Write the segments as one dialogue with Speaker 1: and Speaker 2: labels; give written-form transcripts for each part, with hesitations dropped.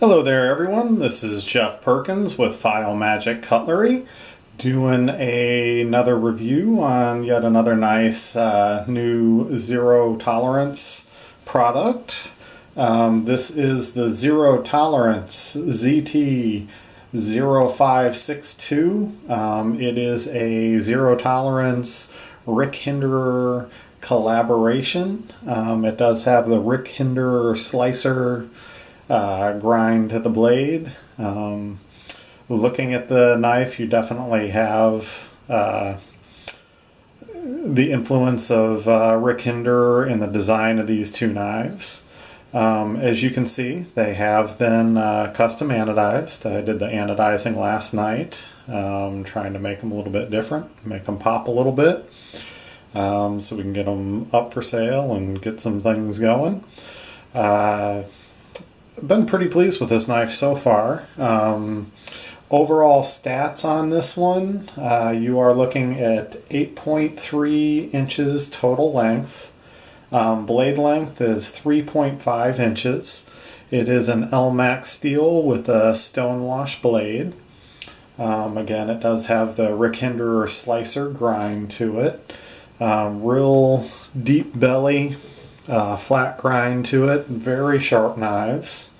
Speaker 1: Hello there everyone, this is Jeff Perkins with File Magic Cutlery doing another review on yet another nice new zero tolerance product. This is the Zero Tolerance ZT0562. It is a zero tolerance Rick Hinderer collaboration. It does have the Rick Hinderer slicer grind to the blade. Looking at the knife, you definitely have the influence of Rick Hinderer in the design of these two knives. As you can see, they have been custom anodized. I did the anodizing last night, trying to make them a little bit different, make them pop a little bit, so we can get them up for sale and get some things going. Been pretty pleased with this knife so far. Overall stats on this one, you are looking at 8.3 inches total length. Blade length is 3.5 inches. It is an LMAX steel with a stonewash blade. Again, it does have the Rick Hinderer slicer grind to it. Real deep belly, flat grind to it, very sharp knives.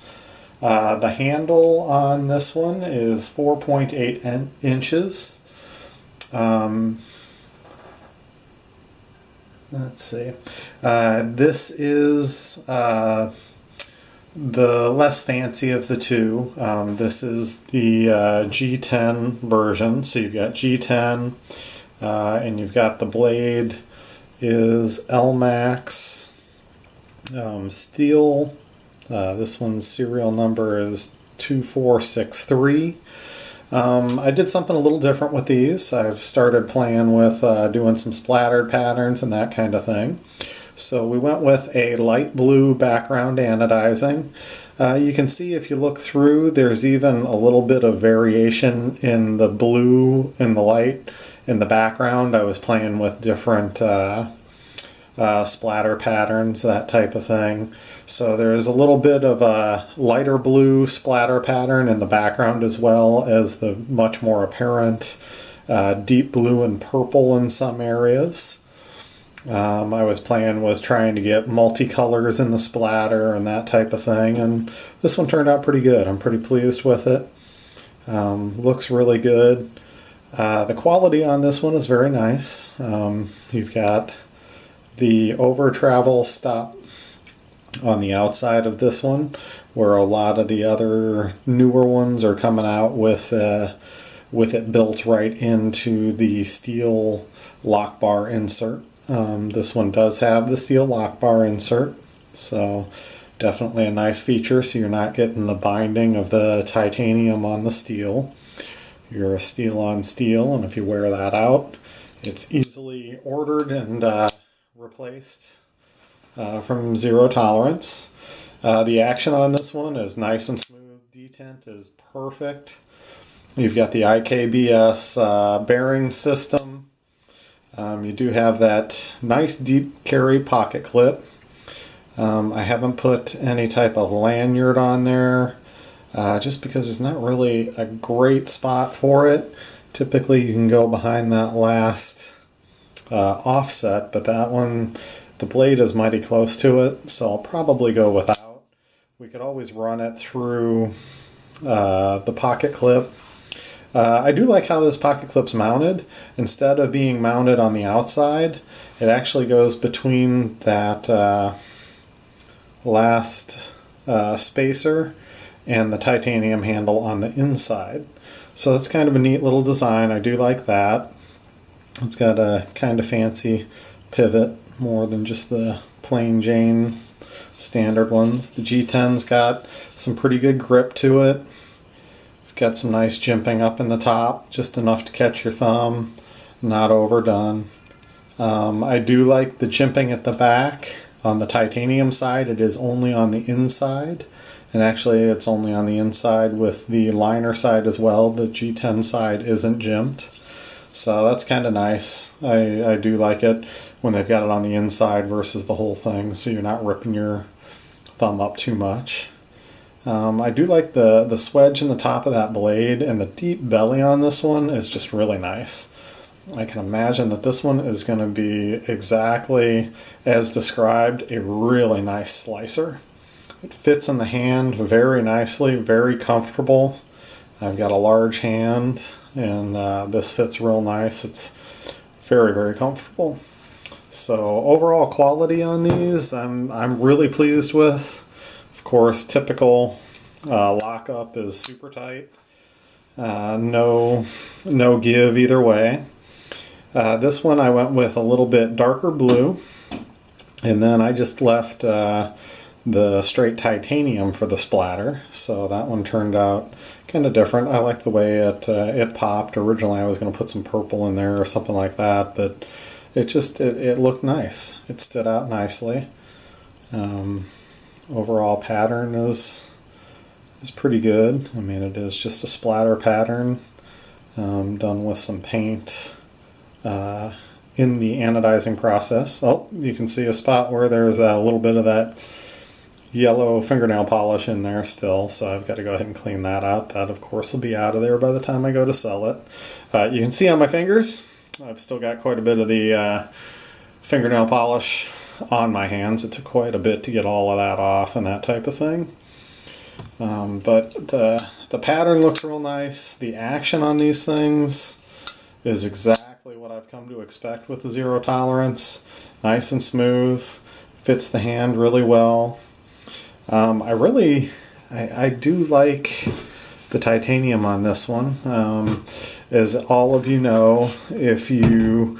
Speaker 1: The handle on this one is 4.8 inches. Let's see. This is the less fancy of the two. This is the G10 version. So you've got G10 and you've got the blade is LMAX steel. This one's serial number is 2463. I did something a little different with these. I've started playing with doing some splattered patterns and that kind of thing. So we went with a light blue background anodizing. You can see if you look through, there's even a little bit of variation in the blue and the light in the background. I was playing with different splatter patterns, that type of thing. So there's a little bit of a lighter blue splatter pattern in the background as well as the much more apparent deep blue and purple in some areas. I was playing with trying to get multicolors in the splatter and that type of thing, and this one turned out pretty good. I'm pretty pleased with it. Looks really good. The quality on this one is very nice. You've got the over travel stop on the outside of this one, where a lot of the other newer ones are coming out with it built right into the steel lock bar insert. This one does have the steel lock bar insert, so definitely a nice feature, so you're not getting the binding of the titanium on the steel. You're a steel on steel, and if you wear that out, it's easily ordered and replaced from Zero Tolerance. The action on this one is nice and smooth. Detent is perfect. You've got the IKBS bearing system. You do have that nice deep carry pocket clip. I haven't put any type of lanyard on there just because there's not really a great spot for it. Typically you can go behind that last offset, but that one, the blade is mighty close to it, so I'll probably go without. We could always run it through the pocket clip. I do like how this pocket clip's mounted. Instead of being mounted on the outside, it actually goes between that last spacer and the titanium handle on the inside. So that's kind of a neat little design. I do like that. It's got a kind of fancy pivot, more than just the plain Jane standard ones. The G10's got some pretty good grip to it. Got some nice jimping up in the top, just enough to catch your thumb, not overdone. I do like the jimping at the back. On the titanium side, it is only on the inside, and actually it's only on the inside with the liner side as well. The G10 side isn't jimped. So that's kind of nice. I do like it when they've got it on the inside versus the whole thing, so you're not ripping your thumb up too much. I do like the swedge in the top of that blade, and the deep belly on this one is just really nice. I can imagine that this one is going to be exactly as described, a really nice slicer. It fits in the hand very nicely, very comfortable. I've got a large hand, and this fits real nice. It's very, very comfortable. So overall quality on these, I'm really pleased with. Of course, typical lockup is super tight. No give either way. This one I went with a little bit darker blue, and then I just left the straight titanium for the splatter. So that one turned out kind of different. I like the way it popped. Originally I was going to put some purple in there or something like that, but it looked nice. It stood out nicely. Overall pattern is pretty good. I mean, it is just a splatter pattern done with some paint in the anodizing process. Oh, you can see a spot where there's a little bit of that yellow fingernail polish in there still, so I've got to go ahead and clean that out. That, of course, will be out of there by the time I go to sell it. You can see on my fingers, I've still got quite a bit of the fingernail polish on my hands. It took quite a bit to get all of that off and that type of thing. But the pattern looks real nice. The action on these things is exactly what I've come to expect with the zero tolerance. Nice and smooth. Fits the hand really well. I do like the titanium on this one. As all of you know, if you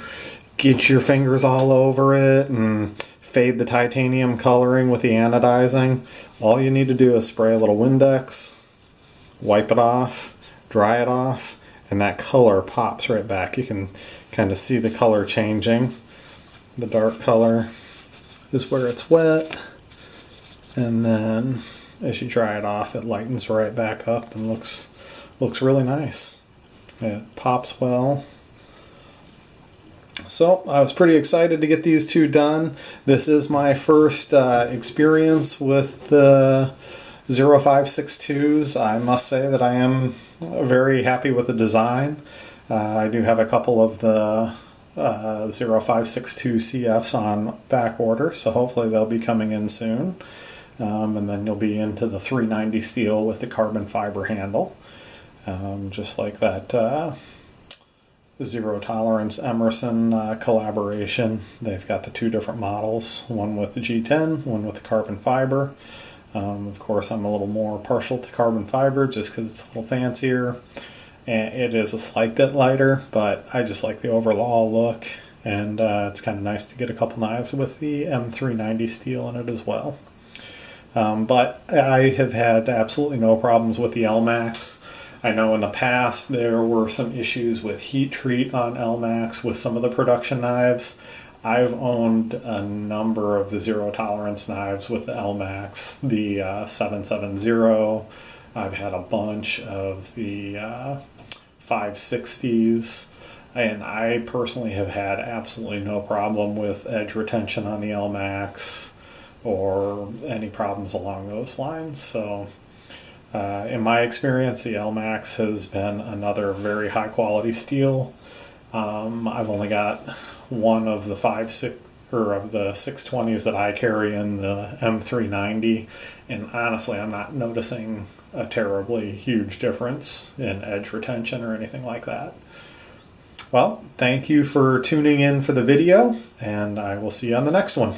Speaker 1: get your fingers all over it and fade the titanium coloring with the anodizing, all you need to do is spray a little Windex, wipe it off, dry it off, and that color pops right back. You can kind of see the color changing. The dark color is where it's wet, and then as you dry it off, it lightens right back up and looks really nice. It pops well. So I was pretty excited to get these two done. This is my first experience with the 0562s. I must say that I am very happy with the design. I do have a couple of the 0562 CFs on back order, so hopefully they'll be coming in soon. And then you'll be into the 390 steel with the carbon fiber handle, just like that zero tolerance Emerson collaboration. They've got the two different models, one with the G10, one with the carbon fiber. Of course, I'm a little more partial to carbon fiber just because it's a little fancier, and it is a slight bit lighter, but I just like the overall look, and it's kind of nice to get a couple knives with the M390 steel in it as well. But I have had absolutely no problems with the LMAX. I know in the past there were some issues with heat treat on LMAX with some of the production knives. I've owned a number of the zero tolerance knives with the LMAX, the 770. I've had a bunch of the 560s, and I personally have had absolutely no problem with edge retention on the LMAX or any problems along those lines. So in my experience, the LMAX has been another very high quality steel. I've only got one of the 620s that I carry in the M390, and honestly I'm not noticing a terribly huge difference in edge retention or anything like that. Well, thank you for tuning in for the video, and I will see you on the next one.